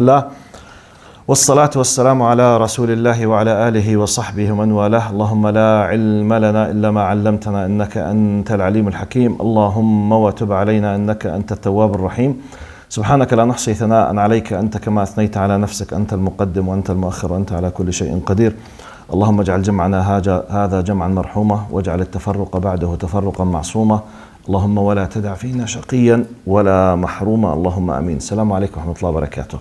الله والصلاة والسلام على رسول الله وعلى آله وصحبه ومن والاه. اللهم لا علم لنا إلا ما علمتنا إنك أنت العليم الحكيم. اللهم وتب علينا إنك أنت التواب الرحيم. سبحانك لا نحصي ثناء عليك أنت كما أثنيت على نفسك. أنت المقدم وأنت المؤخر وأنت على كل شيء قدير. اللهم اجعل جمعنا هذا جمعا مرحوما واجعل التفرق بعده تفرقا معصوما. اللهم ولا تدع فينا شقيا ولا محروما. اللهم آمين. السلام عليكم ورحمة الله وبركاته.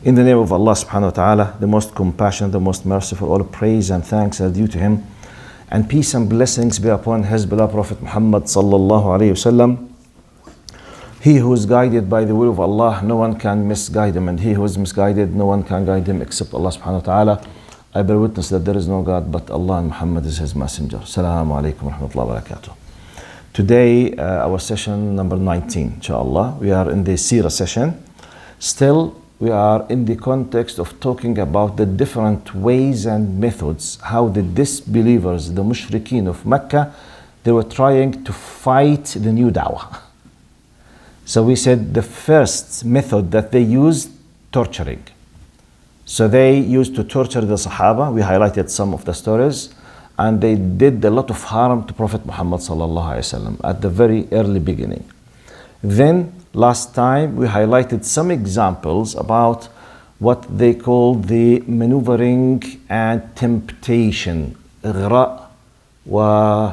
In the name of Allah subhanahu wa ta'ala, the most compassionate, the most merciful, all praise and thanks are due to Him. And peace and blessings be upon His beloved Prophet Muhammad sallallahu alayhi wasallam. He who is guided by the will of Allah, no one can misguide him. And he who is misguided, no one can guide him except Allah subhanahu wa ta'ala. I bear witness that there is no God but Allah and Muhammad is His messenger. Assalamu alaikum wa rahmatullahi wa barakatuh. Today, our session number 19, inshallah. We are in the Seerah session. Still, we are in the context of talking about the different ways and methods, how the disbelievers, the mushrikeen of Mecca, they were trying to fight the new da'wah. So we said the first method that they used, torturing. So they used to torture the Sahaba. We highlighted some of the stories. And they did a lot of harm to Prophet Muhammad sallallahu alaihi wasallam at the very early beginning. Then last time we highlighted some examples about what they call the maneuvering and temptation. إغراء و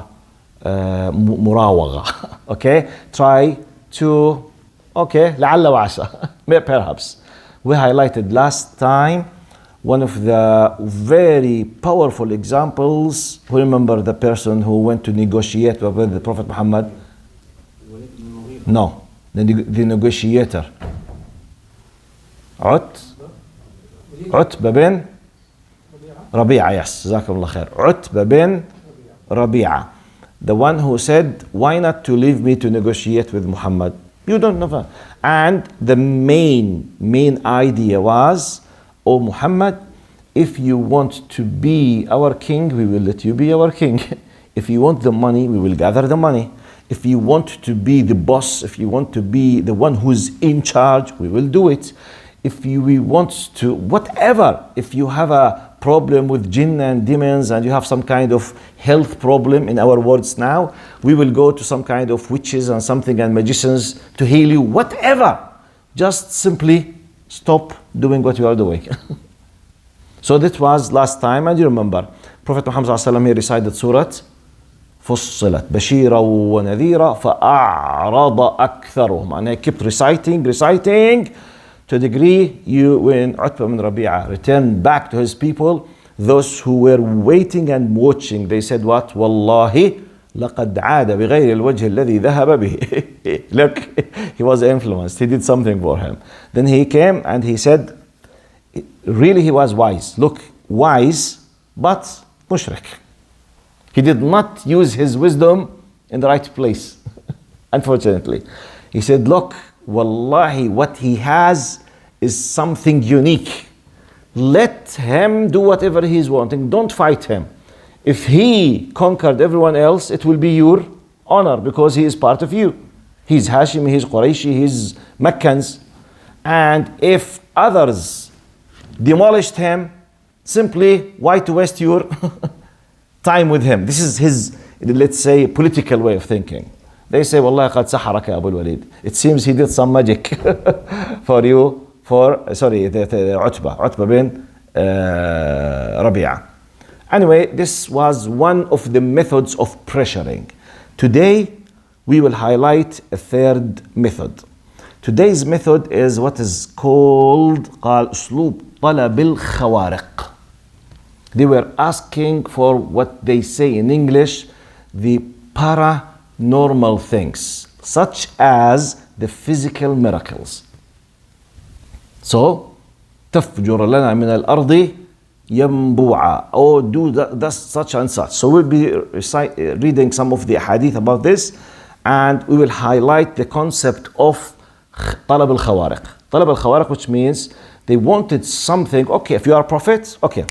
مراوغة. Okay, try to, okay, لعل وعسى, perhaps. We highlighted last time one of the very powerful examples. Who remember the person who went to negotiate with the Prophet Muhammad? No, the negotiator. Utbah bin Rabi'a. Yes, Jazakumullah khair. Utbah bin Rabi'a. The one who said, why not to leave me to negotiate with Muhammad? You don't know. And the main idea was, O Muhammad, if you want to be our king, we will let you be our king. If you want the money, we will gather the money. If you want to be the boss, if you want to be the one who's in charge, we will do it. If we want to, whatever, if you have a problem with jinn and demons and you have some kind of health problem, in our words now, we will go to some kind of witches and something and magicians to heal you, whatever. Just simply stop doing what you are doing. So that was last time, and you remember, Prophet Muhammad ﷺ, he recited Surah فصلت بشيرا ونذيرا فأعرض أكثرهم. And I kept reciting to a degree when Utbah bin Rabi'a returned back to his people, those who were waiting and watching, they said what? Wallahi لقد عاد بغير الوجه الذي ذهب به. Look, he was influenced. He did something for him. Then he came and he said, really he was wise. Look, wise, but mushrik. He did not use his wisdom in the right place, unfortunately. He said, look, wallahi, what he has is something unique. Let him do whatever he is wanting. Don't fight him. If he conquered everyone else, it will be your honor because he is part of you. He's Hashimi, he's Qurayshi, he's Meccans. And if others demolished him, simply why to waste your time with him? This is his, let's say, political way of thinking. They say, Wallahi qad saharaka Abu al-Walid. It seems he did some magic for you, Utbah bin Rabi'a. Anyway, this was one of the methods of pressuring. Today, we will highlight a third method. Today's method is what is called قال أسلوب طلب الخوارق. They were asking for what they say in English, the paranormal things, such as the physical miracles. So, تفجر لنا من الأرض ينبوعا, or do that such and such. So we'll be reading some of the hadith about this, and we will highlight the concept of طلب الخوارق. طلب الخوارق, which means they wanted something. Okay, if you are a prophet, okay,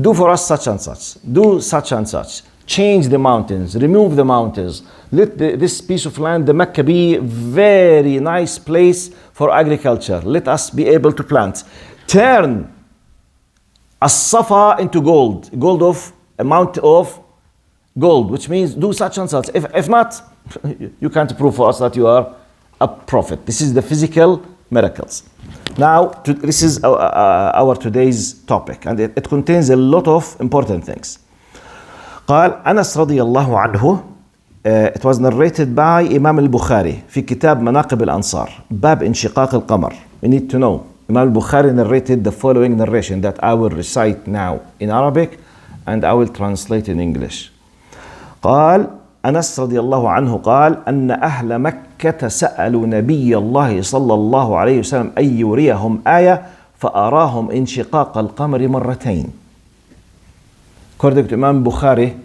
do for us such and such, do such and such, change the mountains, remove the mountains. Let this piece of land, the Mecca, be very nice place for agriculture. Let us be able to plant. Turn as-Safa into gold, gold of amount of gold, which means do such and such. If not, you can't prove for us that you are a prophet. This is the physical miracles. Now, this is our today's topic, and it contains a lot of important things. قال أنس رضي الله عنه, it was narrated by Imam al-Bukhari في كتاب مناقب الأنصار باب انشقاق القمر. We need to know, Imam al-Bukhari narrated the following narration that I will recite now in Arabic and I will translate in English. قال أنس رضي الله عنه قال أن أهل مكة سألوا نبي الله صلى الله عليه وسلم أن يريهم آية فأراهم انشقاق القمر مرتين. According to Imam Bukhari,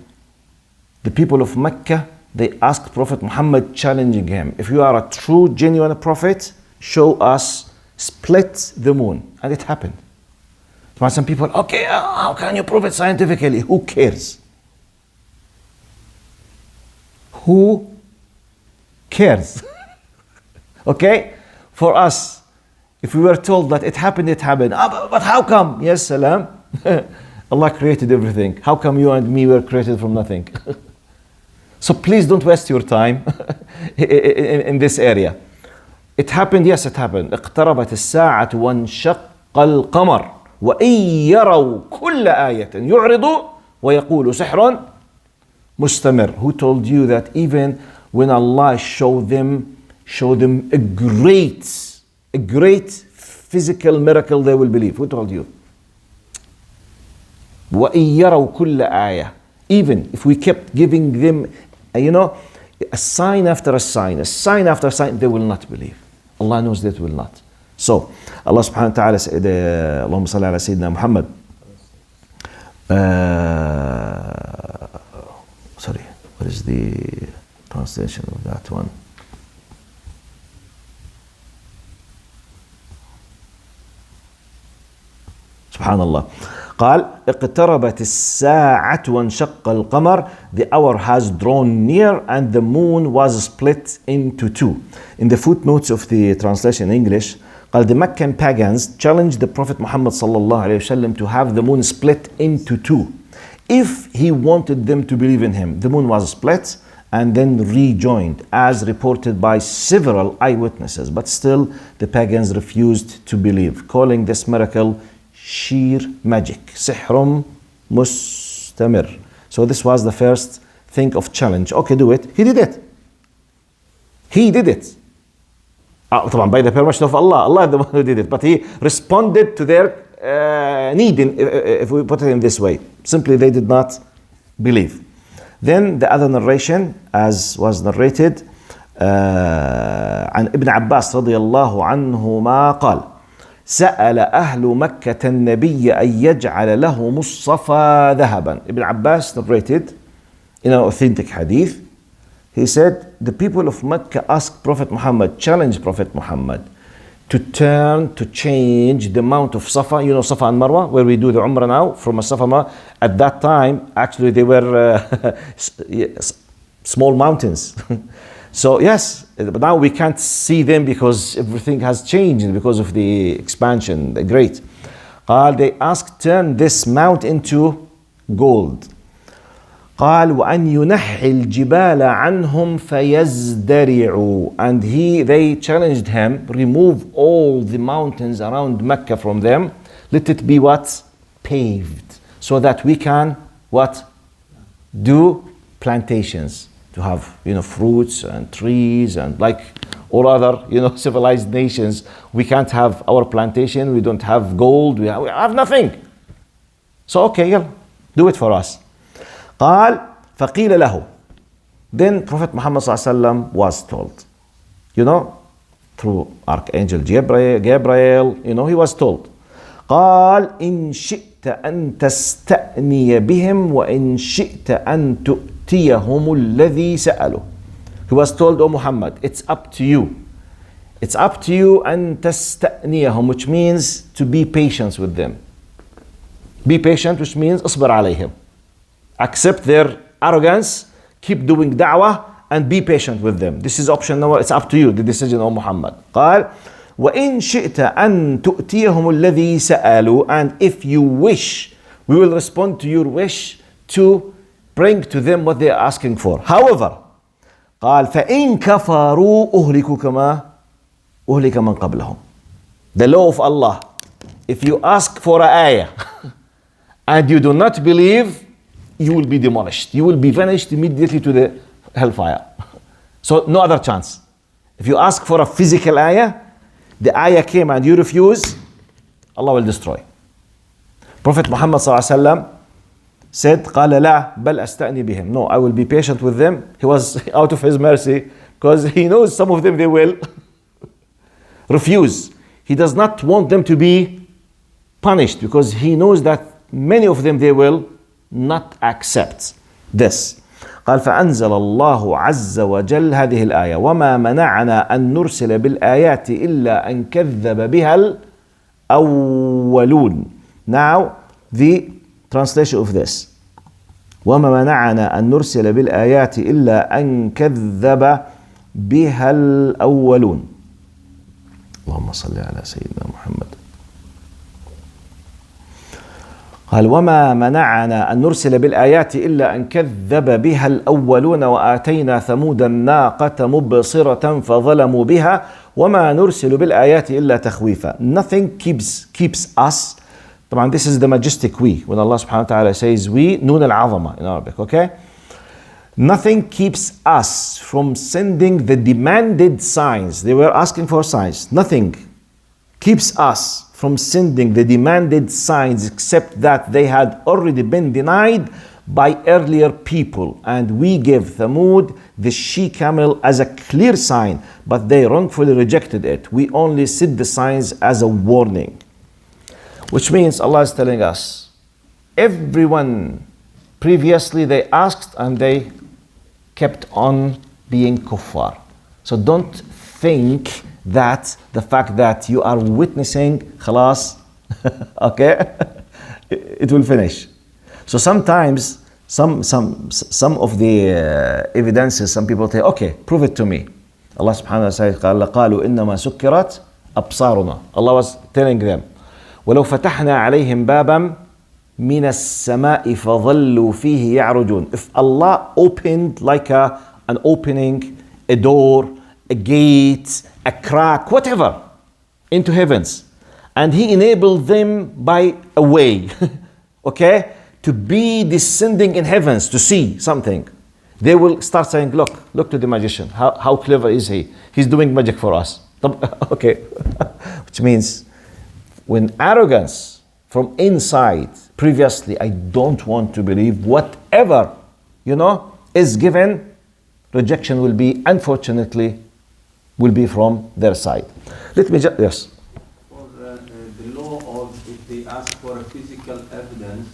the people of Mecca, they asked Prophet Muhammad, challenging him, if you are a true, genuine prophet, show us split the moon. And it happened. Some people, okay, how can you prove it scientifically? Who cares? Who cares? Okay? For us, if we were told that it happened, it happened. But how come? Yes, salam. Allah created everything. How come you and me were created from nothing? So please don't waste your time in this area. It happened, yes, it happened. اقتربت الساعة وانشق القمر وإن يروا كل آية يعرضوا ويقولوا سحر مستمر. Who told you that even when Allah showed them a great physical miracle, they will believe? Who told you? وَإِن يَرَوْا كُلَّ آيَةٍ. Even if we kept giving them, a sign after a sign, they will not believe. Allah knows they will not. So, Allah subhanahu wa ta'ala said, Allahumma salli ala Sayyidina Muhammad. Sorry, what is the translation of that one? Subhanallah. قال اقتربت الساعة وانشق القمر. The hour has drawn near and the moon was split into two. In the footnotes of the translation in English, قال the Meccan pagans challenged the Prophet Muhammad sallallahu alayhi wasallam to have the moon split into two. If he wanted them to believe in him, the moon was split and then rejoined, as reported by several eyewitnesses. But still, the pagans refused to believe, calling this miracle sheer magic, sihr mustamir. So this was the first thing of challenge. Okay, do it. He did it. طبعا by the permission of Allah. Allah is the one who did it. But he responded to their need, if we put it in this way. Simply they did not believe. Then the other narration, as was narrated عن ابن عباس رضي الله عنهما قال سأل أهل مكة النبي أن يجعل لهم الصفا ذهبا. Ibn Abbas narrated in an authentic hadith. He said, the people of Mecca asked Prophet Muhammad, challenged Prophet Muhammad to change the mount of Safa. You know Safa and Marwa, where we do the Umrah now, from a Safa Marwa. At that time, actually they were small mountains. So yes, but now we can't see them because everything has changed because of the expansion, the great. They asked, turn this mount into gold. قال وأن ينحي الجبال عنهم فيزدرعوا. And they challenged him, remove all the mountains around Mecca from them. Let it be what? Paved. So that we can what? Do plantations. To have, fruits and trees and like all other, civilized nations. We can't have our plantation. We don't have gold. We have nothing. So okay, do it for us. قال فقيل له. Then Prophet Muhammad ﷺ was told, through Archangel Gabriel, he was told, قال إن شئت أن تستأني بهم وإن شئت أن تؤتيهم الذي سألوا. He was told, O Muhammad, it's up to you. It's up to you أن تستأنيهم, which means to be patient with them. Be patient, which means اصبر عليهم. Accept their arrogance, keep doing da'wah and be patient with them. This is option number, it's up to you, the decision of Muhammad. قال وإن شئت أن تؤتيهم الذي سألوا, and if you wish, we will respond to your wish to bring to them what they are asking for. However, قال فإن كفروا أهلكوا كما أهلك من قبلهم. The law of Allah, if you ask for an ayah and you do not believe, you will be demolished. You will be vanished immediately to the hellfire. So no other chance. If you ask for a physical ayah, the ayah came and you refuse, Allah will destroy. Prophet Muhammad said, قال لا بل أستأني بهم. No, I will be patient with them. He was out of his mercy because he knows some of them they will refuse. He does not want them to be punished because he knows that many of them they will not accept this. قال فأنزل الله عز وجل هذه الآية وما منعنا أن نرسل بالآيات إلا أن كذب بها الأولون. Now the translation of this. وما منعنا أن نرسل بالآيات إلا أن كذب بها الأولون. اللهم صل على سيدنا محمد. قال وما منعنا أن نرسل بالآيات إلا أن كذب بها الأولون وآتينا ثمود الناقة مبصرة فظلموا بها وما نرسل بالآيات إلا تخويفا. Nothing keeps us. طبعا this is the majestic we. When Allah subhanahu wa ta'ala says we, نون العظمة in Arabic, okay? Nothing keeps us from sending the demanded signs. They were asking for signs. Nothing keeps us from sending the demanded signs except that they had already been denied by earlier people. And we gave Thamud the she-camel as a clear sign, but they wrongfully rejected it. We only sent the signs as a warning. Which means Allah is telling us, everyone previously they asked and they kept on being kuffar. So don't think that the fact that you are witnessing khalas, okay, it will finish. So sometimes some of the evidences, some people say, okay, prove it to me. Allah subhanahu wa ta'ala says, قالوا إنما سكرت أبصارنا. Allah was telling them, ولو فتحنا عليهم بابا من السماء فظلوا فيه يعرجون. If Allah opened like an opening, a door, a gate, a crack, whatever, into heavens, and He enabled them by a way, okay, to be descending in heavens to see something, they will start saying, look to the magician, how clever is he? He's doing magic for us. Okay, which means when arrogance from inside, previously I don't want to believe whatever, is given, rejection will be, unfortunately, will be from their side. Let me just, yes. For the law of if they ask for a physical evidence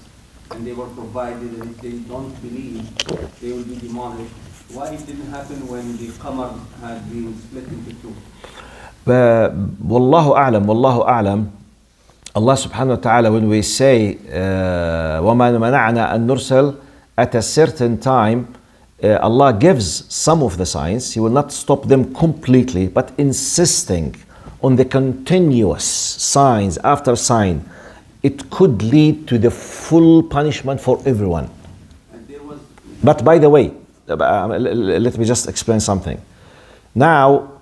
and they were provided, and if they don't believe, they will be demolished. Why it didn't happen when the qamar had been split into two? Wallahu a'lam. Allah subhanahu wa ta'ala, when we say وَمَا مَنَعْنَا أَن نُرْسَلْ, at a certain time, Allah gives some of the signs. He will not stop them completely, but insisting on the continuous signs after sign, it could lead to the full punishment for everyone. But by the way, let me just explain something. Now,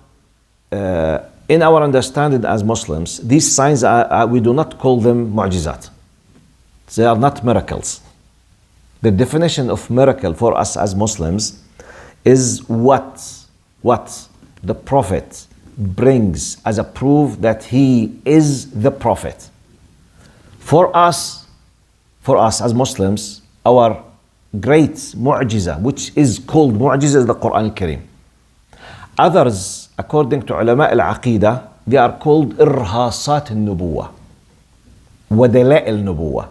in our understanding as Muslims, these signs we do not call them mu'jizat. They are not miracles. The definition of miracle for us as Muslims is what the Prophet brings as a proof that he is the Prophet. For us as Muslims, our great mu'jiza, which is called mu'jiza, is the Quran al-Karim. Others, according to ulama al-aqidah, they are called irhasat al-nubuwah, wadala al-nubuwah,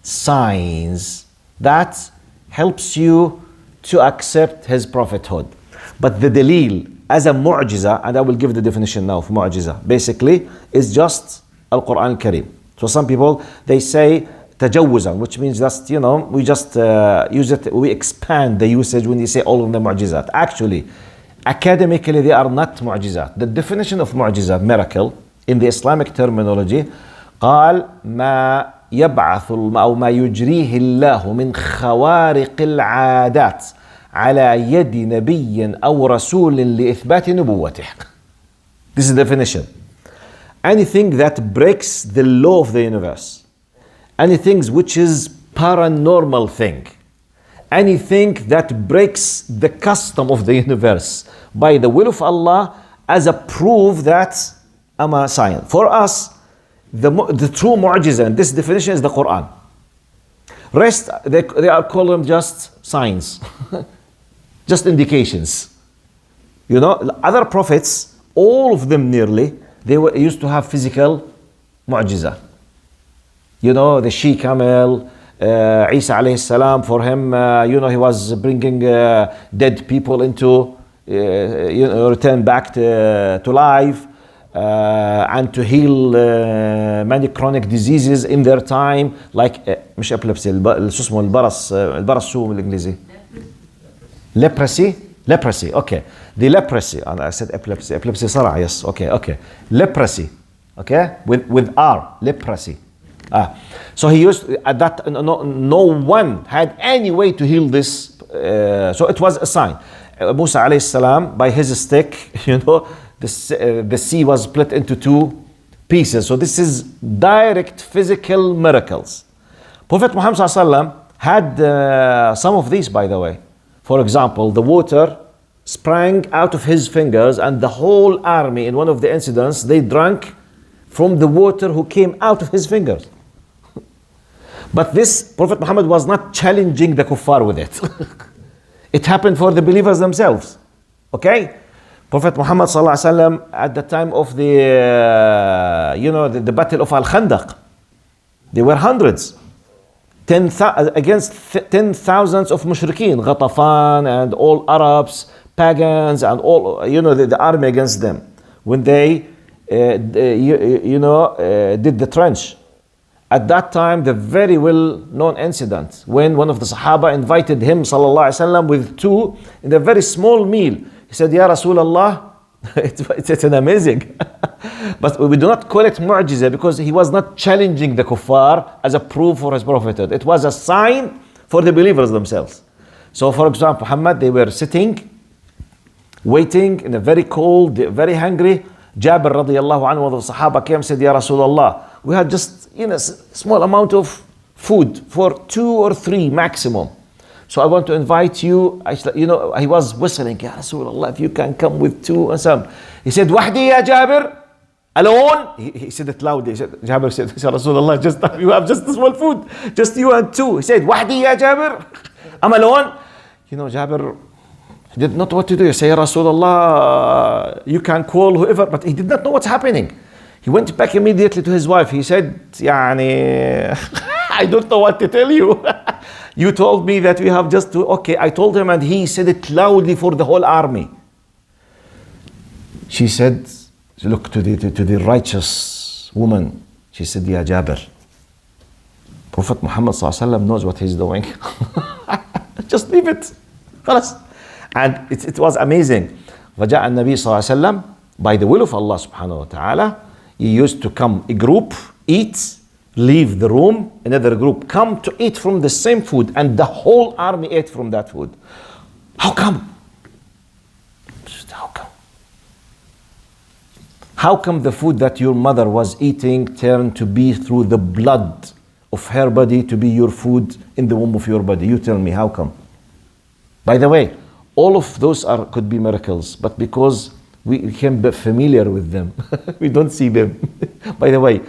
signs that helps you to accept his prophethood. But the dalil as a mu'jiza, and I will give the definition now of mu'jiza, basically is just al-Quran al-Karim. So some people, they say تجوزا, which means just, you know, we just use it, we expand the usage when you say all of them mu'jizat. Actually, academically, they are not mu'jizat. The definition of mu'jizat, miracle, in the Islamic terminology, قال ما يبعث أو ما يجريه الله من خوارق العادات على يد نبي أو رسول لإثبات نبوته. This is the definition. Anything that breaks the law of the universe, anything which is paranormal thing, anything that breaks the custom of the universe by the will of Allah as a proof that I'm a sign. For us, the true mu'jiza in this definition is the Quran. Rest, they are called them just signs, just indications. You know, other prophets, all of them nearly, they used to have physical mu'jiza. You know, the she camel, Isa alayhi salam, for him, you know, he was bringing dead people into, you know, return back to life. And to heal many chronic diseases in their time, like مش epilepsy, شو اسمه البرص شو بالانجليزي؟ leprosy, okay. The leprosy, and I said epilepsy صرع, yes, okay. Leprosy, okay, with R, leprosy. So he used, at that, no one had any way to heal this, so it was a sign. Musa alayhi salam, by his stick, you know, the sea was split into two pieces. So this is direct physical miracles. Prophet Muhammad ﷺ had some of these, by the way. For example, the water sprang out of his fingers, and the whole army in one of the incidents, they drank from the water who came out of his fingers. But this, Prophet Muhammad was not challenging the kuffar with it. It happened for the believers themselves. Okay? Prophet Muhammad ﷺ, at the time of the, you know, the battle of Al-Khandaq, there were hundreds, against 10,000s of mushrikeen, Ghatafan and all Arabs, pagans, and all, you know, the army against them. When they, you know, did the trench. At that time, the very well-known incident, when one of the Sahaba invited him, sallallahu alaihi wasallam, with two in a very small meal. He said, Ya Rasulullah, it's an amazing. But we do not call it mu'jiza because he was not challenging the kuffar as a proof for his prophethood. It was a sign for the believers themselves. So for example, Muhammad, they were sitting, waiting in a very cold, very hungry. Jabir radiallahu anhu, one of the Sahaba came and said, Ya Rasulullah, we had just, you know, small amount of food for 2 or 3 maximum. So I want to invite you. You know, he was whistling, Ya Rasulullah, if you can come with 2 and some. He said, Wahdi ya Jabir, alone. He said it loudly. Jabir said, Ya Rasulullah, just you have just small food, just you and 2. He said, Wahdi ya Jabir, I'm alone. You know, Jabir did not know what to do. He said, Ya Rasulullah, you can call whoever, but he did not know what's happening. He went back immediately to his wife. He said, Yani, I don't know what to tell you. You told me that we have just to, okay, I told him, and he said it loudly for the whole army. She said, look to the righteous woman. She said, Ya Jabir, Prophet Muhammad ﷺ knows what he's doing. Just leave it. خلاص. And it was amazing. وجاء النبي صلى الله عليه وسلم, by the will of Allah subhanahu wa ta'ala, he used to come, a group, eat, leave the room, another group come to eat from the same food, and the whole army ate from that food. How come? How come? How come the food that your mother was eating turned to be through the blood of her body to be your food in the womb of your body? You tell me, how come? By the way, all of those could be miracles, but because we became familiar with them, we don't see them. By the way,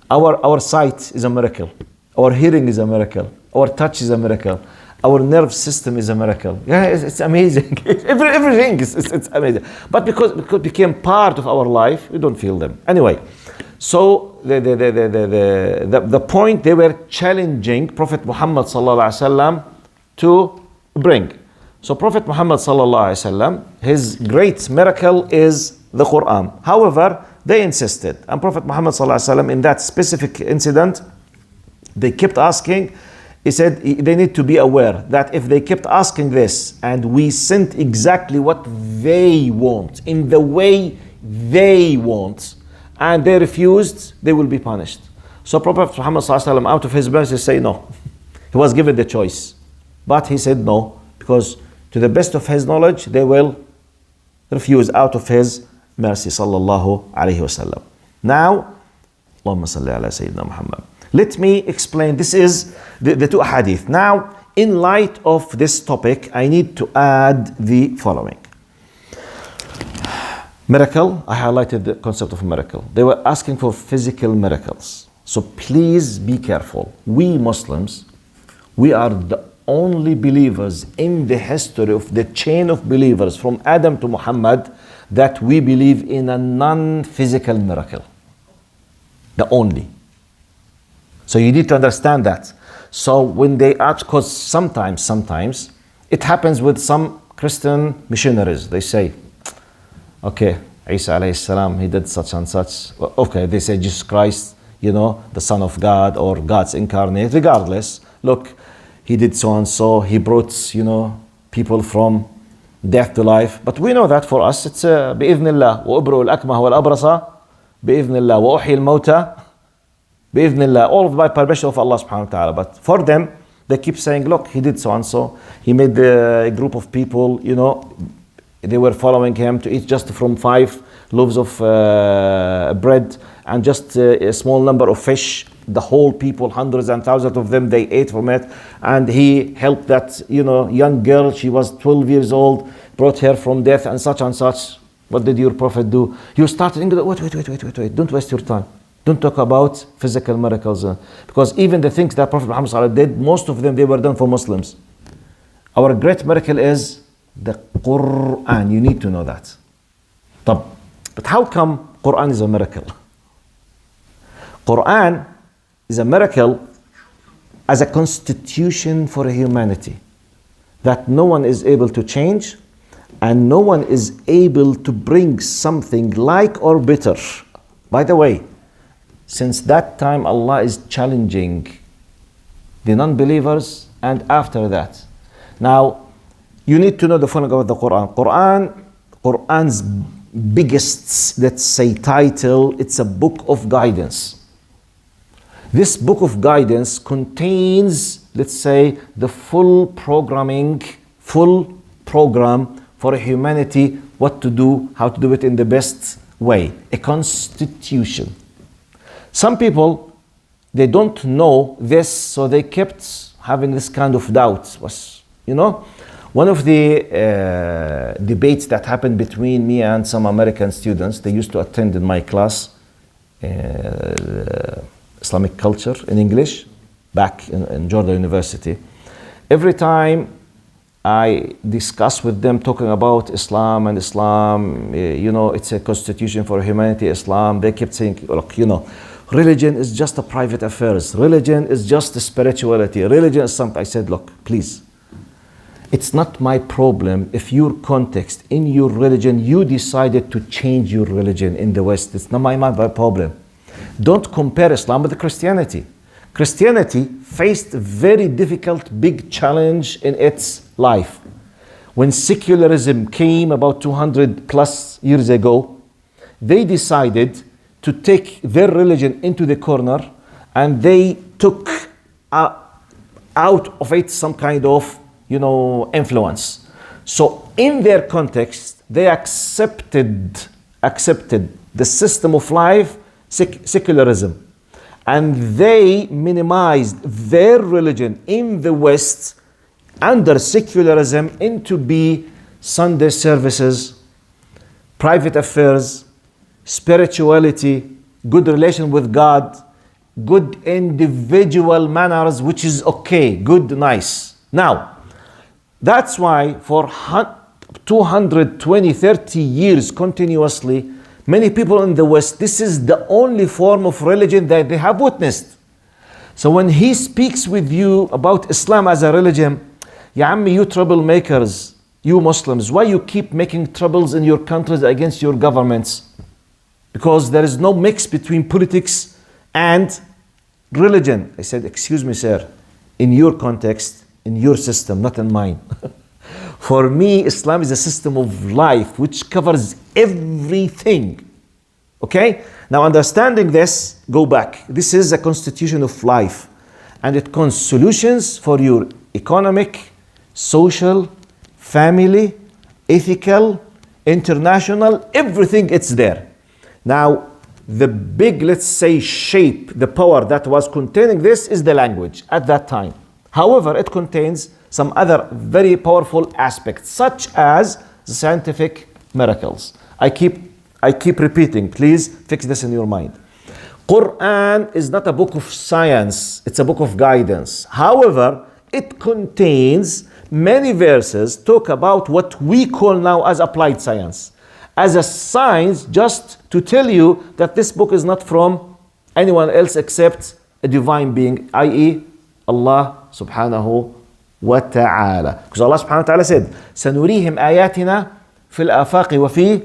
our sight is a miracle. Our hearing is a miracle. Our touch is a miracle. Our nerve system is a miracle. Yeah, it's amazing. Everything is amazing. But because it became part of our life, we don't feel them. Anyway, so the point they were challenging Prophet Muhammad sallallahu alaihi wasallam to bring. So Prophet Muhammad sallallahu alaihi wasallam, his great miracle is the Quran. However, they insisted, and Prophet Muhammad sallallahu alaihi wasallam, in that specific incident, They kept asking. He said they need to be aware that if they kept asking this and we sent exactly what they want, in the way they want, and they refused, they will be punished. So Prophet Muhammad ﷺ, out of his mercy, say no. He was given the choice. But he said no, because to the best of his knowledge, they will refuse out of his mercy. Sallallahu alayhi wasallam. Now, Allahumma salli ala Sayyidina Muhammad. Let me explain. This is the two hadith. Now, in light of this topic, I need to add the following. Miracle, I highlighted the concept of miracle. They were asking for physical miracles. So please be careful. We Muslims, we are the only believers in the history of the chain of believers from Adam to Muhammad that we believe in a non-physical miracle. The only. So you need to understand that. So when they ask, because sometimes it happens with some Christian missionaries. They say, okay, Isa alayhi salam, he did such and such. Okay, they say Jesus Christ, the Son of God or God's incarnate. Regardless, look, he did so and so. He brought, people from death to life. But we know that for us, it's بإذن الله وأبرئ الأكمه والأبرص بإذن الله وأحيي الموتى بإذن الله, all by permission of Allah subhanahu wa ta'ala. But for them, they keep saying, look, he did so and so. He made a group of people, they were following him to eat just from 5 loaves of bread and just a small number of fish. The whole people, hundreds and thousands of them, they ate from it. And he helped that, young girl, she was 12 years old, brought her from death and such and such. What did your prophet do? You started thinking, wait, don't waste your time. Don't talk about physical miracles. Because even the things that Prophet Muhammad ﷺ did, most of them, they were done for Muslims. Our great miracle is the Quran. You need to know that. But how come Quran is a miracle? Quran is a miracle as a constitution for humanity that no one is able to change and no one is able to bring something like or better. By the way, since that time, Allah is challenging the non-believers and after that. Now, you need to know the following about the Quran. Quran's biggest, let's say, title, it's a book of guidance. This book of guidance contains, let's say, the full program for humanity, what to do, how to do it in the best way. A constitution. Some people, they don't know this, so they kept having this kind of doubt. One of the debates that happened between me and some American students, they used to attend in my class, Islamic culture in English, back in Jordan University. Every time I discuss with them talking about Islam, it's a constitution for humanity, Islam, they kept saying, look, religion is just a private affairs. Religion is just a spirituality. Religion is something. I said, look, please. It's not my problem if your context in your religion, you decided to change your religion in the West. It's not my problem. Don't compare Islam with Christianity. Christianity faced a very difficult, big challenge in its life. When secularism came about 200 plus years ago, they decided to take their religion into the corner and they took out of it some kind of, influence. So in their context, they accepted the system of life, secularism. And they minimized their religion in the West under secularism into be Sunday services, private affairs, spirituality, good relation with God, good individual manners, which is okay, good, nice. Now, that's why for 220, 30 years continuously, many people in the West, this is the only form of religion that they have witnessed. So when he speaks with you about Islam as a religion, Ya Ammi, you troublemakers, you Muslims, why you keep making troubles in your countries against your governments? Because there is no mix between politics and religion. I said, excuse me, sir, in your context, in your system, not in mine. For me, Islam is a system of life which covers everything. Okay? Now, understanding this, go back. This is a constitution of life. And it contains solutions for your economic, social, family, ethical, international, everything, it's there. Now, the big, let's say, shape, the power that was containing this is the language at that time. However, it contains some other very powerful aspects, such as the scientific miracles. I keep repeating, please fix this in your mind. Quran is not a book of science, it's a book of guidance. However, it contains many verses talk about what we call now as applied science. As a science, just to tell you that this book is not from anyone else except a divine being, i.e. Allah subhanahu wa ta'ala. Because Allah subhanahu wa ta'ala said, سنريهم آياتنا في الآفاق وفي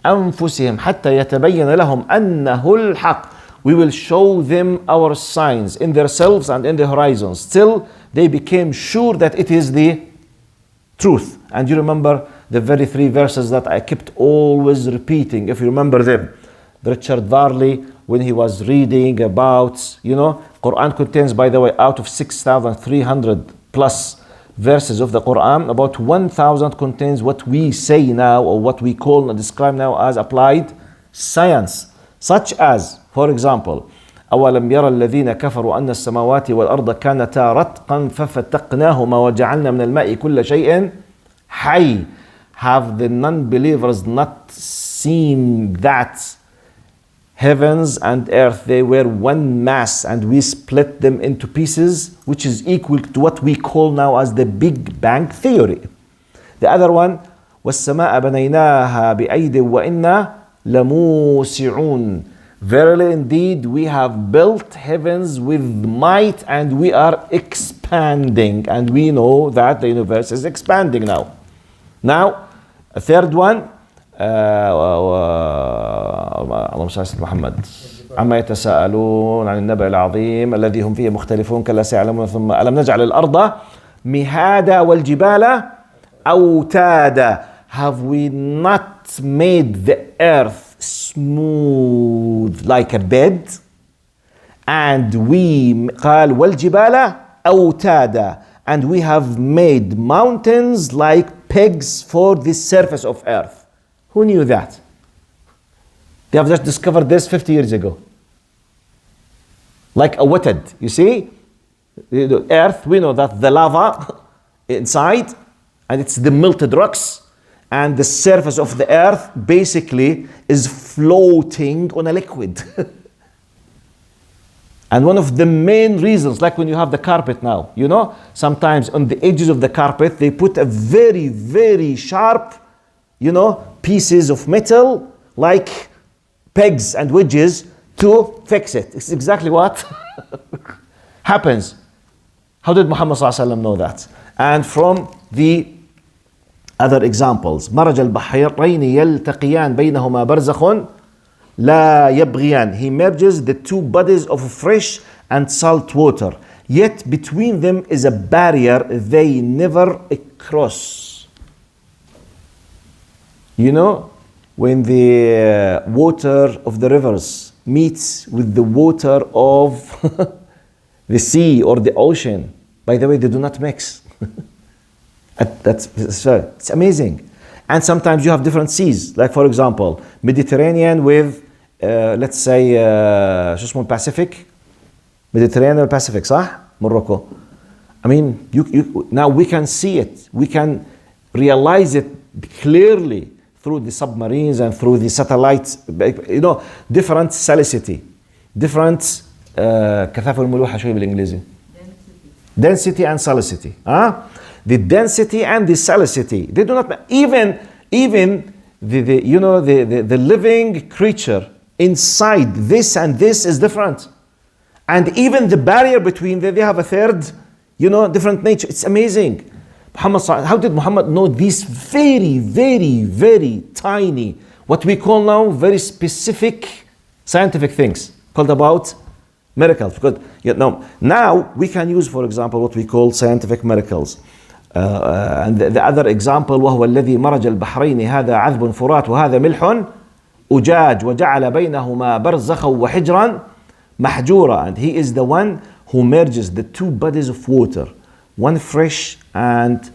أنفسهم حتى يتبين لهم أنه الحق. We will show them our signs in themselves and in the horizons till they became sure that it is the truth. And you remember the very three verses that I kept always repeating, if you remember them. Richard Varley, when he was reading about, Quran contains, by the way, out of 6,300 plus verses of the Quran, about 1,000 contains what we say now, or what we call and describe now as applied science. Such as, for example, أولم يرى الذين كفروا أن السماوات والأرض كانتا رتقا ففتقناهما وجعلنا من الماء كل شيء حي. Have the non-believers not seen that heavens and earth, they were one mass and we split them into pieces, which is equal to what we call now as the Big Bang Theory. The other one, والسماء بنيناها بأيد وإنا لموسعون. Verily indeed we have built heavens with might and we are expanding, and we know that the universe is expanding now. Now, a third one, اللهم صل على محمد عما يتساءلون عن النبأ العظيم الذي هم فيه مختلفون كلا سيعلمون ثم ألم نجعل الأرض مهادا والجبال أوتادا. Have we not made the earth smooth like a bed? And we قال والجبال أوتادا, and we have made mountains like pegs for the surface of earth. Who knew that? They have just discovered this 50 years ago. Like a wetted, you see? The earth, we know that the lava inside, and it's the melted rocks, and the surface of the earth basically is floating on a liquid. And one of the main reasons, like when you have the carpet now, sometimes on the edges of the carpet, they put a very, very sharp, pieces of metal, like pegs and wedges to fix it. It's exactly what happens. How did Muhammad ﷺ know that? And from the other examples, مرج البحرين يلتقيان بينهما برزخ لا يبغيان. He merges the two bodies of fresh and salt water, yet between them is a barrier they never cross. When the water of the rivers meets with the water of the sea or the ocean, by the way, they do not mix. It's amazing. And sometimes you have different seas, like for example, Mediterranean with, let's say, Pacific. Mediterranean Pacific, صح? Morocco. I mean, now we can see it. We can realize it clearly through the submarines and through the satellites. Different salicity, different كثافة الملوحة شوي بالإنجليزي. Density and salicity. The density and the salicity, they do not, even the living creature inside this and this is different. And even the barrier between them, they have a third, different nature. It's amazing. How did Muhammad know these very, very, very tiny, what we call now very specific scientific things called about miracles. Because now we can use, for example, what we call scientific miracles. And the other example, وهو الذي مرج البحرين هذا عذب فرات وهذا ملح أجاج وجعل بينهما برزخا وحجرا محجورا. And he is the one who merges the two bodies of water, one fresh and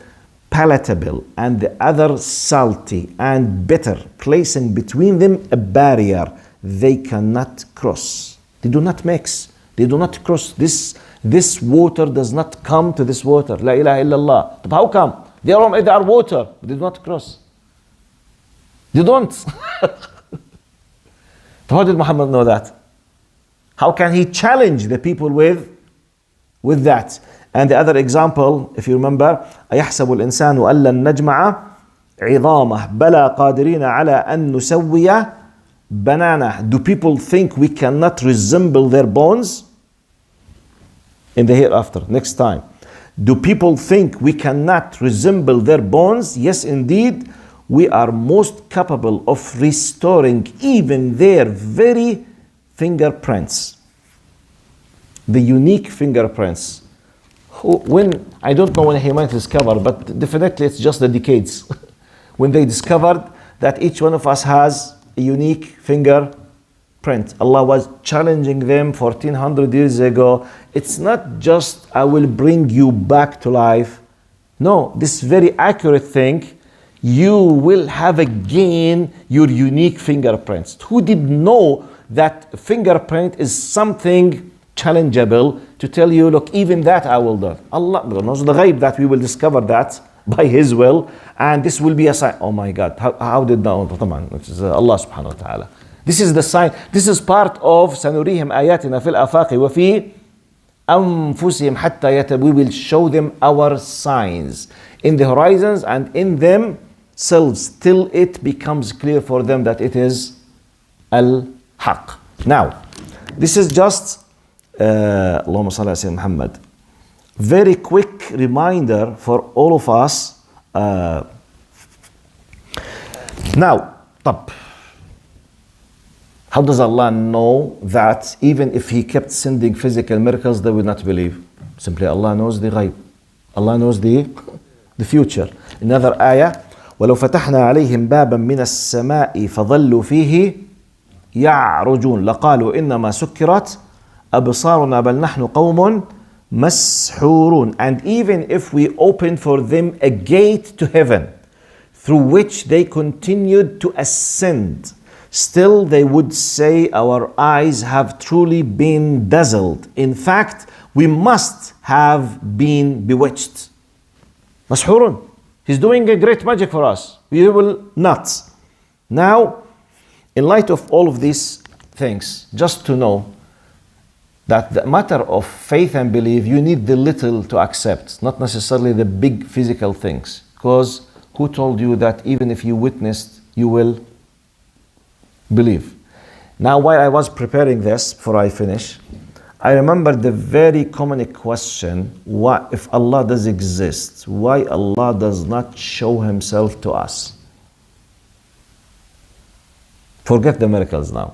palatable and the other salty and bitter, placing between them a barrier they cannot cross. They do not mix. They do not cross. This water does not come to this water. La ilaha illallah. But how come? They are water, but they do not cross. They don't. How did Muhammad know that? How can he challenge the people with that? And the other example, if you remember, أيحسب الإنسان أن لن نجمع عظامه بلى قادرين على أن نسوي بنانه. Do people think we cannot resemble their bones? In the hereafter, next time. Do people think we cannot resemble their bones? Yes, indeed, we are most capable of restoring even their very fingerprints. The unique fingerprints. When, I don't know when humanity discovered, but definitely it's just the decades. When they discovered that each one of us has a unique fingerprint. Allah was challenging them 1400 years ago. It's not just, I will bring you back to life. No, this very accurate thing, you will have again your unique fingerprints. Who did know that fingerprint is something challengeable to tell you, look, even that I will do. Allah knows the ghaib that we will discover that by His will, and this will be a sign. Oh my God, how did that? Which is Allah subhanahu wa ta'ala. This is the sign. This is part of سنريهم آياتنا في الآفاق وفي أنفسهم حتى يتب. We will show them our signs in the horizons and in themselves till it becomes clear for them that it is al-haq. Now, this is just اللهم صل على سيدنا محمد. Very quick reminder for all of us. Now, طب. How does Allah know that even if He kept sending physical miracles, they would not believe? Simply Allah knows the ghaib. Allah knows the future. Another ayah, وَلَوْ فَتَحْنَا عَلَيْهِمْ بَابًا مِنَ السَّمَاءِ فَظَلُّوا فِيهِ يَعْرُجُونَ لَقَالُوا إِنَّمَا سُكِّرَتْ أَبْصَارُنَا بَلْ نَحْنُ قَوْمٌ مَسْحُورٌ. And even if we opened for them a gate to heaven, through which they continued to ascend, still they would say, our eyes have truly been dazzled. In fact, we must have been bewitched. Mashhurun. He's doing a great magic for us. We will not. Now, in light of all of these things, just to know that the matter of faith and belief, you need the little to accept, not necessarily the big physical things. Because who told you that even if you witnessed, you will believe? Now, while I was preparing this, before I finish, I remember the very common question, what if Allah does exist, why Allah does not show Himself to us? Forget the miracles now.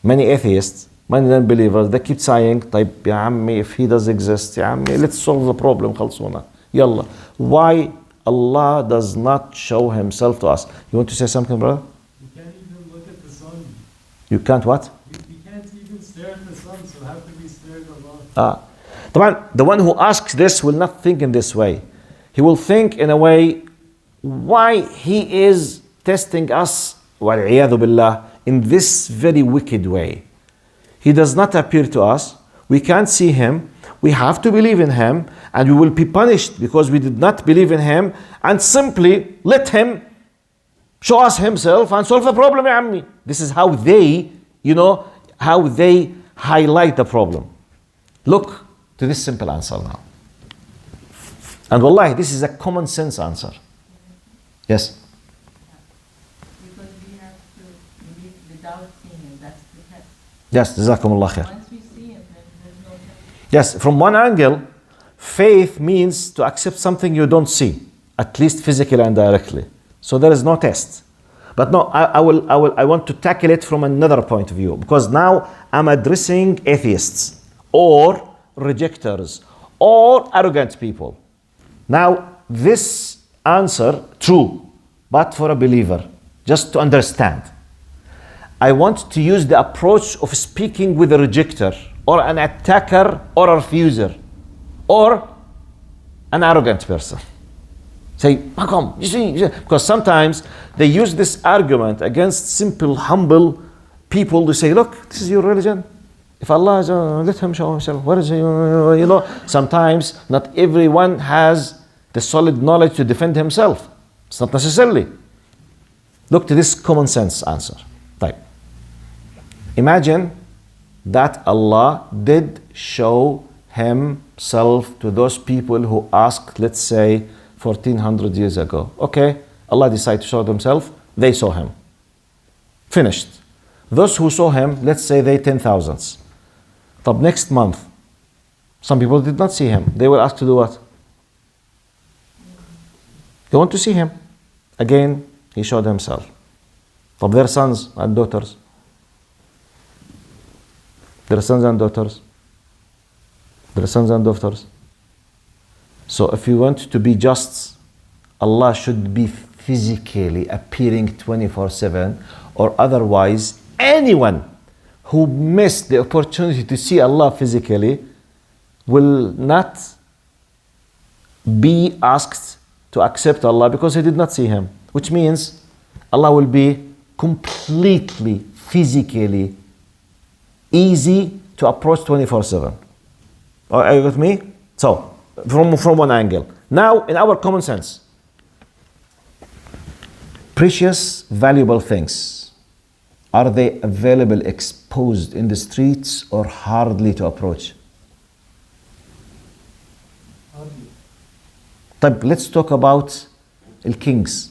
Many atheists, many non-believers, they keep saying, طيب يا عمي, if He does exist, يا عمي, let's solve the problem, خلصونا. يلا. Why Allah does not show Himself to us? You want to say something, brother? You can't what? We can't even stare at the sun, so how can we stare at Allah? The one who asks this will not think in this way. He will think in a way, why He is testing us, وَالْعِيَاذُ بِاللَّهِ, in this very wicked way. He does not appear to us. We can't see Him. We have to believe in Him, and we will be punished because we did not believe in Him, and simply let Him show us Himself and solve the problem, ya ammi. This is how they, how they highlight the problem. Look to this simple answer now. And wallahi, this is a common sense answer. Yes? Because we have to believe without seeing Him. That's the test. Yes, jazakumullah khair. Once we see Him, then there's no test. Yes, from one angle, faith means to accept something you don't see, at least physically and directly. So there is no test. But no, I want to tackle it from another point of view, because now I'm addressing atheists or rejectors or arrogant people. Now, this answer, true, but for a believer, just to understand. I want to use the approach of speaking with a rejecter or an attacker or a refuser or an arrogant person. Say, how come? You see, because sometimes they use this argument against simple, humble people to say, look, this is your religion. If Allah, let him show himself. What is he? You know, sometimes not everyone has the solid knowledge to defend himself. It's not necessarily. Look to this common sense answer. Type. Imagine that Allah did show himself to those people who asked, let's say, 1400 years ago. Okay, Allah decided to show himself, they saw him. Finished. Those who saw him, let's say they 10,000s. But next month, some people did not see him. They were asked to do what? They want to see him. Again, he showed himself. But their sons and daughters. Their sons and daughters. Their sons and daughters. So if you want to be just, Allah should be physically appearing 24/7, or otherwise anyone who missed the opportunity to see Allah physically will not be asked to accept Allah because he did not see him, which means Allah will be completely physically easy to approach 24/7. Are you with me? So from one angle. Now, in our common sense, precious, valuable things, are they available, exposed in the streets, or hardly to approach? Let's talk about kings,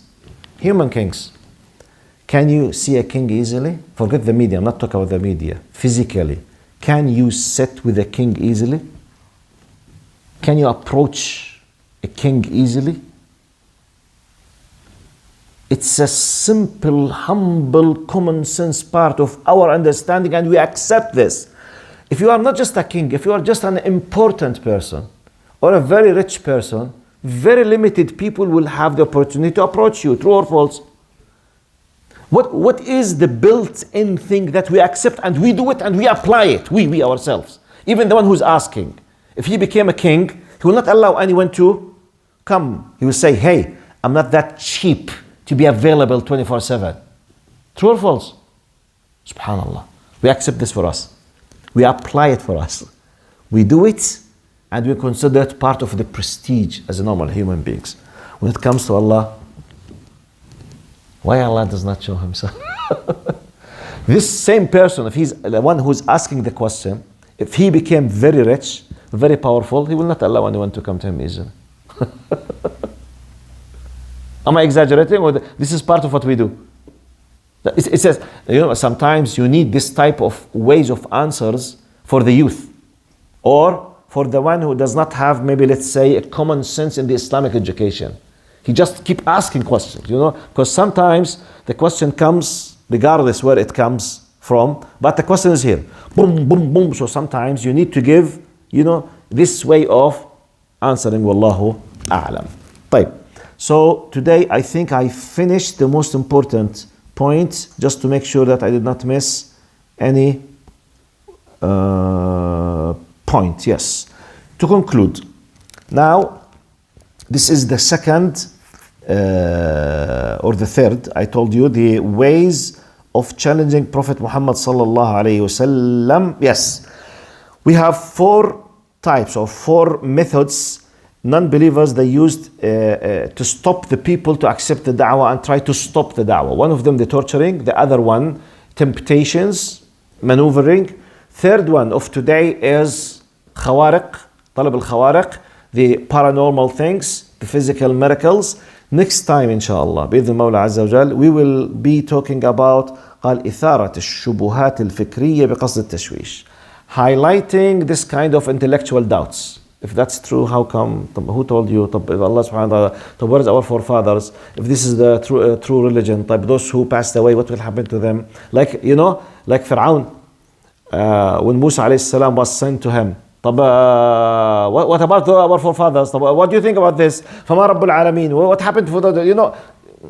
human kings. Can you see a king easily? Forget the media, I'm not talking about the media. Physically, can you sit with a king easily? Can you approach a king easily? It's a simple, humble, common sense part of our understanding, and we accept this. If you are not just a king, if you are just an important person or a very rich person, very limited people will have the opportunity to approach you. True or false? What is the built-in thing that we accept and we do it and we apply it, we ourselves? Even the one who's asking. If he became a king, he will not allow anyone to come. He will say, hey, I'm not that cheap to be available 24/7. True or false? Subhanallah. We accept this for us. We apply it for us. We do it and we consider it part of the prestige as a normal human beings. When it comes to Allah, why Allah does not show himself? This same person, if he's the one who's asking the question, if he became very rich, very powerful, he will not allow anyone to come to him easily. Am I exaggerating? Or this is part of what we do? It says, sometimes you need this type of ways of answers for the youth, or for the one who does not have, maybe let's say, a common sense in the Islamic education. He just keep asking questions, because sometimes the question comes regardless where it comes from, but the question is here. Boom, boom, boom. So sometimes you need to give, this way of answering. Wallahu a'lam. طيب. So today I think I finished the most important point, just to make sure that I did not miss any point. Yes. To conclude, now this is the second or the third. I told you the ways of challenging Prophet Muhammad sallallahu alaihi wasallam. Yes, we have four types or four methods. Non-believers, they used to stop the people to accept the da'wah and try to stop the da'wah. One of them, the torturing. The other one, temptations, maneuvering. Third one of today is khawariq, talab al-khawariq, the paranormal things, the physical miracles. Next time, inshallah, بإذن المولى عز وجل, we will be talking about قال إثارة الشبهات الفكرية بقصد التشويش, highlighting this kind of intellectual doubts. If that's true, how come? Who told you? If Allah subhanahu wa ta'ala, where is our forefathers? If this is the true religion, those who passed away, what will happen to them? Like Fir'aun, when Musa alayhi salam was sent to him. What about our forefathers? What do you think about this? فما رب العالمين. What happened for the, you know,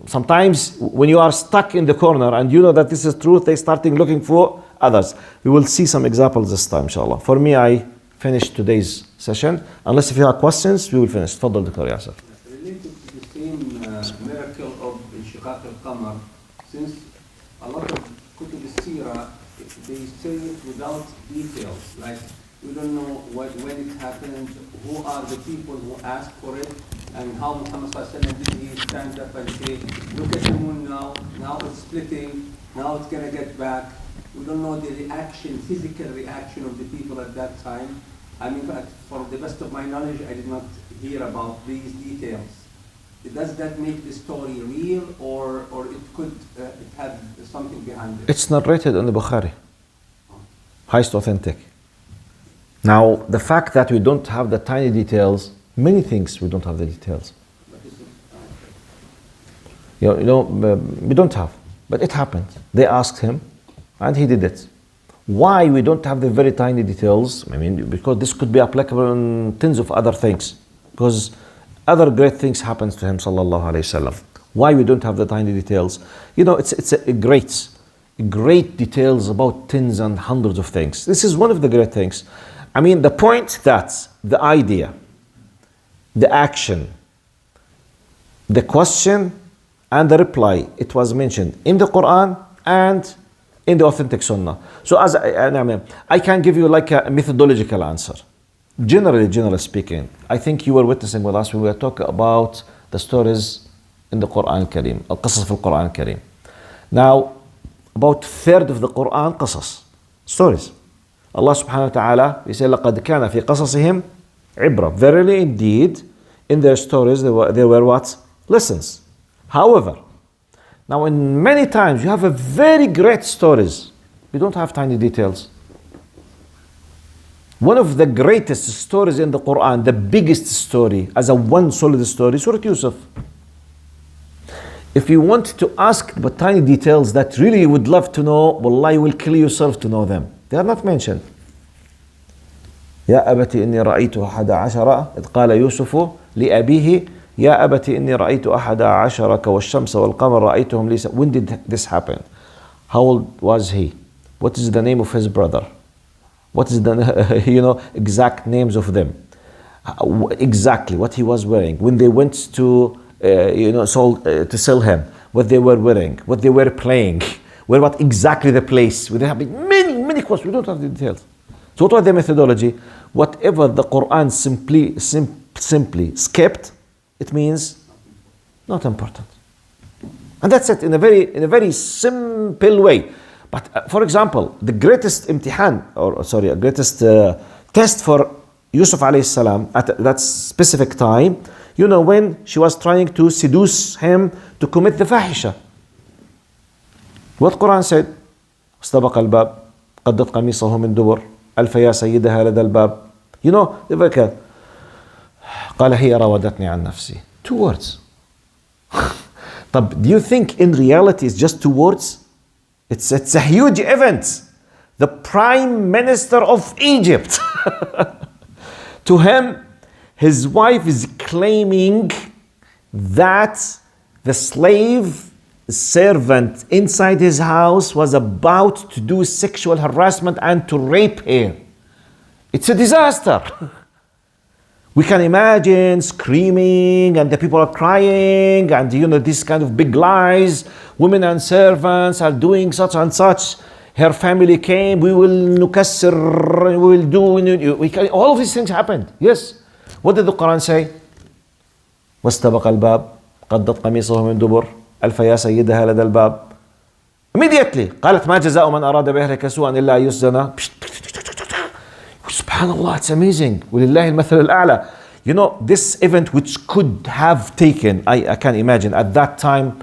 sometimes when you are stuck in the corner and you know that this is truth, they starting looking for others. We will see some examples this time, inshallah. For me, I finished today's session. Unless if you have questions, we will finish. تفضل دكتور ياسر. Related to the same miracle of انشقاق القمر, since a lot of كتب السيرة, they say it without details, like we don't know when it happened, who are the people who asked for it, and how Muhammad did he stand up and say, look at the moon now it's splitting, now it's gonna get back. We don't know the reaction, physical reaction of the people at that time. I mean, for the best of my knowledge, I did not hear about these details. Does that make the story real, or it could it had something behind it? It's narrated in the Bukhari. Highest authentic. Now, the fact that we don't have the tiny details, many things we don't have the details. We don't have, but it happened. They asked him, and he did it. Why we don't have the very tiny details? I mean, because this could be applicable in tens of other things. Because other great things happens to him, sallallahu alaihi wasallam. Why we don't have the tiny details? You know, it's a great details about tens and hundreds of things. This is one of the great things. I mean, the point that the idea, the action, the question, and the reply, it was mentioned in the Quran and in the authentic Sunnah. So as I can give you like a methodological answer. Generally speaking, I think you were witnessing with us when we were talking about the stories in the Quran Kareem, al-Qasas fil Quran Kareem. Now, about a third of the Quran qasas, stories. Allah subhanahu wa ta'ala, he said, لَقَدْ كَانَ فِي قَصَصِهِمْ عِبْرَةً. Verily indeed, in their stories, there were what? Lessons. However, now in many times, you have a very great stories. You don't have tiny details. One of the greatest stories in the Quran, the biggest story, as a one solid story, Surah Yusuf. If you want to ask the tiny details that really you would love to know, wallah, you will kill yourself to know them. They are not mentioned. يا أبت إني رأيت أحد عشر إذ قال يوسف لأبيه يا أبت إني رأيت أحد عشر والشمس والقمر رأيتهم لي. When did this happen? How old was he? What is the name of his brother? What is the exact names of them? Exactly what he was wearing when they went to to sell him, what they were wearing, what they were playing, what exactly the place. There have been many questions. We don't have the details. So what was the methodology? Whatever the Quran simply skipped, it means not important. And that's it in a very simple way. But for example, the greatest greatest test for Yusuf alayhi salam at that specific time, when she was trying to seduce him to commit the fahisha. What Quran said? استبق الباب قدت قميصه من دبر ألف يا سيدها لدى الباب. The verse قال هي راودتني عن نفسي. 2 words. But do you think in reality it's just 2 words? It's a huge event. The Prime Minister of Egypt. To him, his wife is claiming that the slave servant inside his house was about to do sexual harassment and to rape her. It's a disaster. We can imagine screaming and the people are crying and this kind of big lies. Women and servants are doing such and such. Her family came, we will nukassir, we will do, all of these things happened. Yes. What did the Quran say? واستبق الباب قدت قميصه من دبر ألف يا سيدها لدى الباب. Immediately قالت ما جزاء من أراد بأهلك سوءا إلا أن يسجن. Subhanallah, it's amazing. ولله المثل الأعلى. This event which could have taken, I can imagine at that time,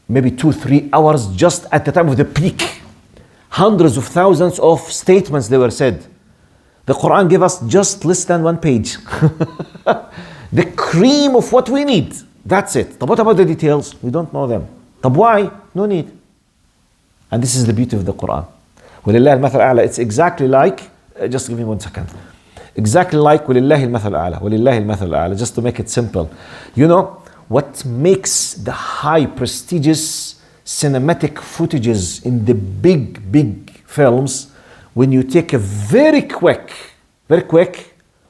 maybe 2-3 hours, just at the time of the peak. Hundreds of thousands of statements they were said. The Quran gave us just less than 1 page. The cream of what we need. That's it. But what about the details? We don't know them. Why? No need. And this is the beauty of the Quran. ولله المثل الأعلى. It's exactly like, just give me 1 second. Exactly like ولله المثل الأعلى. ولله المثل الأعلى. Just to make it simple. You know what makes the high prestigious cinematic footages in the big films, when you take a very quick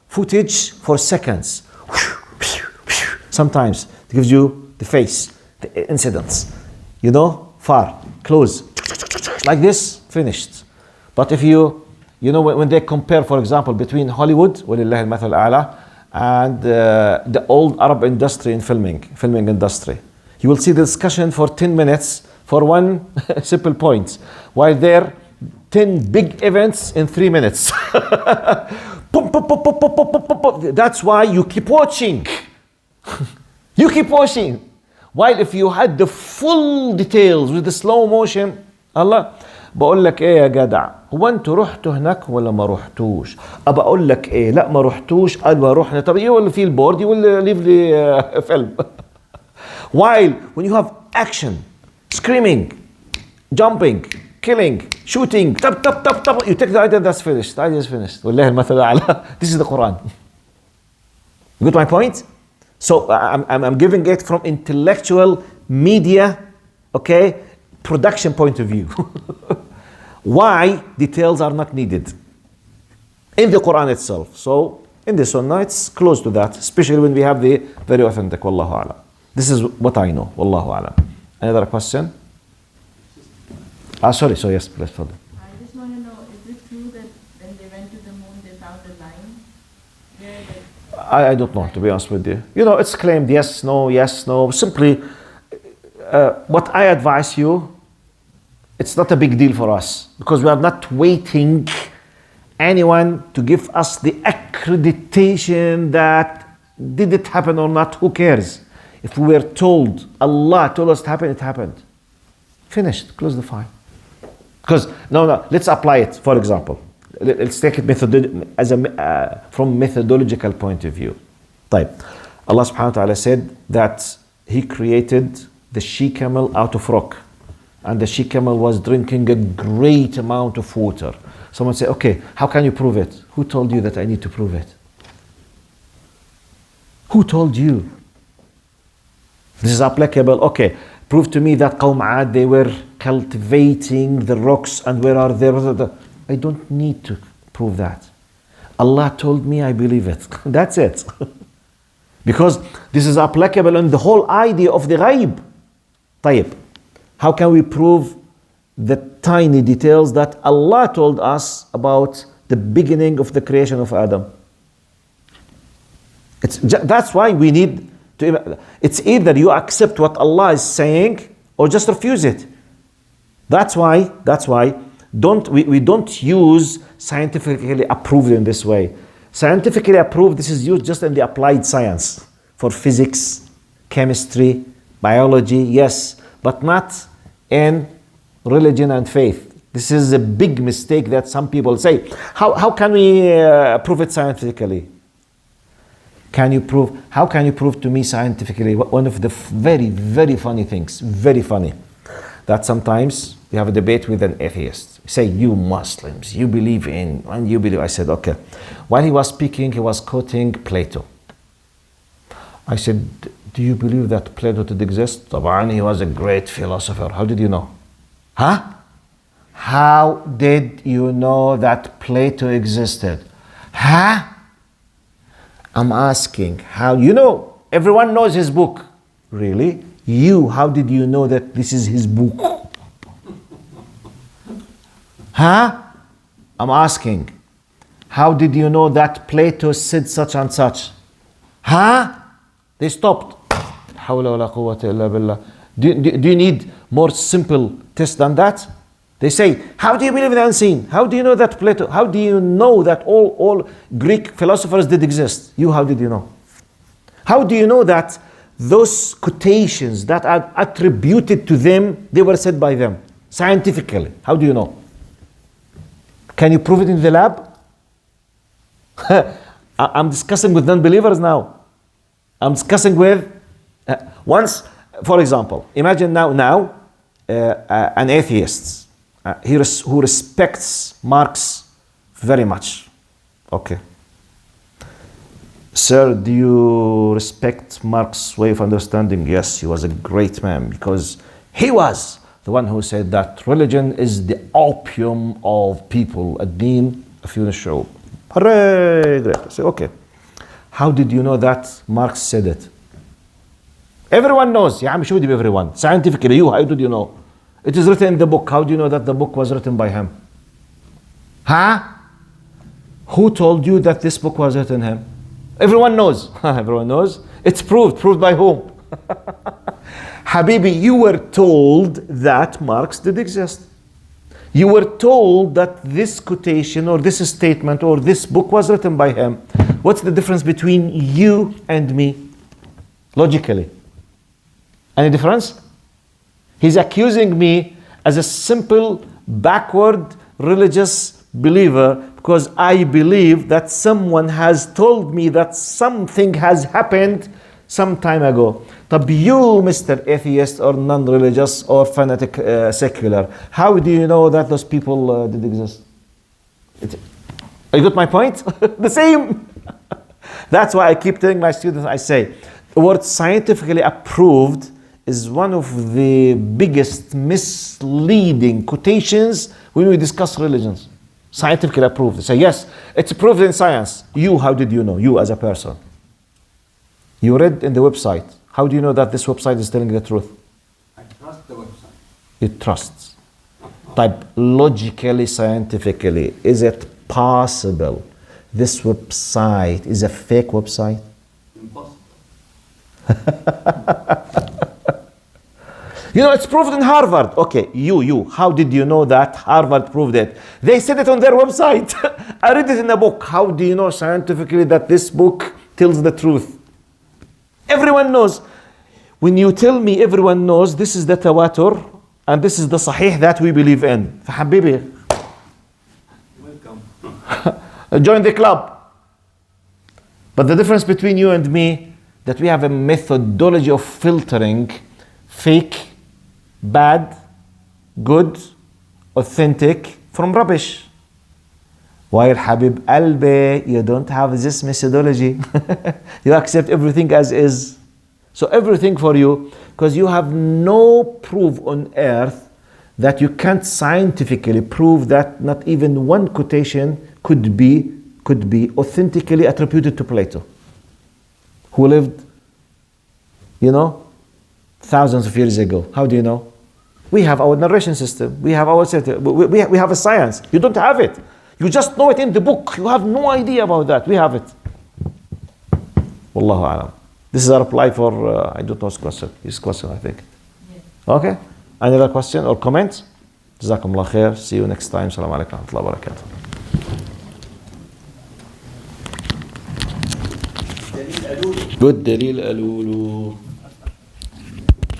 footage for seconds. Sometimes it gives you the face, the incidents. You know, far, close, like this, finished. But if you know, when they compare, for example, between Hollywood, وَلِلَّهِ الْمَثَلُ الْأَعْلَى, and the old Arab industry in filming industry, you will see the discussion for 10 minutes for one simple point, while there 10 big events in 3 minutes. That's why you keep watching. You keep watching. While if you had the full details with the slow motion, الله بقول لك ايه يا جدع، هو انتوا رحتوا هناك ولا ما رحتوش؟ ابى اقول لك ايه، لا ما رحتوش، قال ما رحنا. طب ايه اللي فيه البورد؟ يقول ليف لي فيلم. While when you have action, screaming, jumping, killing, shooting, tap, you take the idea, that's finished. The idea is finished. والله المثل الأعلى. This is the Quran. You get my point? So I'm giving it from intellectual media, okay, production point of view. Why details are not needed in the Quran itself. So in the Sunnah it's close to that, especially when we have the very authentic. Wallahu a'lam. This is what I know. Wallahu a'lam. Another question? Sorry, so yes, please further. I just want to know, is it true that when they went to the moon, they found a line? I don't know, to be honest with you. You know, it's claimed yes, no. Simply, what I advise you, it's not a big deal for us, because we are not waiting anyone to give us the accreditation that did it happen or not. Who cares? If we were told, Allah told us it happened, it happened. Finished, close the file. Because, no, let's apply it. For example, let's take it from methodological point of view. طيب, Allah subhanahu wa ta'ala said that He created the she-camel out of rock. And the she-camel was drinking a great amount of water. Someone say, okay, how can you prove it? Who told you that I need to prove it? Who told you? This is applicable. Okay, prove to me that Qawm Aad, they were cultivating the rocks and where are they? I don't need to prove that. Allah told me, I believe it. That's it. Because this is applicable in the whole idea of the ghaib. طيب, how can we prove the tiny details that Allah told us about the beginning of the creation of Adam? That's why we need to, it's either you accept what Allah is saying or just refuse it. That's why we don't use scientifically approved in this way. Scientifically approved, this is used just in the applied science for physics, chemistry, biology, yes, but not in religion and faith. This is a big mistake that some people say. How can we prove it scientifically? How can you prove to me scientifically? One of the very, very funny things, very funny, that sometimes we have a debate with an atheist. Say, you Muslims, you believe in, and you believe. I said, okay. While he was speaking, he was quoting Plato. I said, do you believe that Plato did exist? طبعا, he was a great philosopher. How did you know? Huh? How did you know that Plato existed? Huh? I'm asking, how? You know, everyone knows his book. Really? How did you know that this is his book? Huh? I'm asking, how did you know that Plato said such and such? Huh? They stopped. Do you need more simple test than that? They say, how do you believe in the unseen? How do you know that Plato? How do you know that all Greek philosophers did exist? How did you know? How do you know that those quotations that are attributed to them, they were said by them? Scientifically, how do you know? Can you prove it in the lab? I'm discussing with non-believers now. I'm discussing with, once, for example, imagine now an atheist who respects Marx very much. Okay. Sir, do you respect Marx's way of understanding? Yes, he was a great man because he was the one who said that religion is the opium of people. الدين أفيون الشعوب. Hooray! Great. I say, okay. How did you know that Marx said it? Everyone knows. يا عم شو بدي everyone? Scientifically, how did you know? It is written in the book. How do you know that the book was written by him? Huh? Who told you that this book was written him? Everyone knows. Everyone knows. It's proved. Proved by whom? Habibi, you were told that Marx did exist. You were told that this quotation or this statement or this book was written by him. What's the difference between you and me? Logically. Any difference? He's accusing me as a simple, backward, religious believer because I believe that someone has told me that something has happened some time ago. But you, Mr. Atheist or non-religious or fanatic secular, how do you know that those people did exist? You got my point? The same. That's why I keep telling my students, I say, the word scientifically approved is one of the biggest misleading quotations when we discuss religions. Scientifically approved. They say, yes, it's proved in science. You, how did you know? You as a person. You read in the website. How do you know that this website is telling the truth? I trust the website. You trust. Type logically, scientifically, is it possible this website is a fake website? Impossible. You know, it's proved in Harvard. Okay, you, how did you know that Harvard proved it? They said it on their website. I read it in a book. How do you know scientifically that this book tells the truth? Everyone knows. When you tell me everyone knows, this is the tawatur and this is the sahih that we believe in. Habibi, Welcome. join the club. But the difference between you and me, that we have a methodology of filtering fake, bad, good, authentic from rubbish. While Habib Albe, you don't have this methodology. You accept everything as is. So everything for you, because you have no proof on earth that you can't scientifically prove that not even one quotation could be authentically attributed to Plato, who lived, thousands of years ago. How do you know? We have our narration system. We have our we have a science. You don't have it. You just know it in the book. You have no idea about that. We have it. Wallahu alam. This is a reply for, I don't know his question, I think. Yes. Okay? Any other question or comment? Jazakumullah khair. See you next time. Assalamu alaikum wa rahmatullahi wa barakatuh. Good dalil alulu.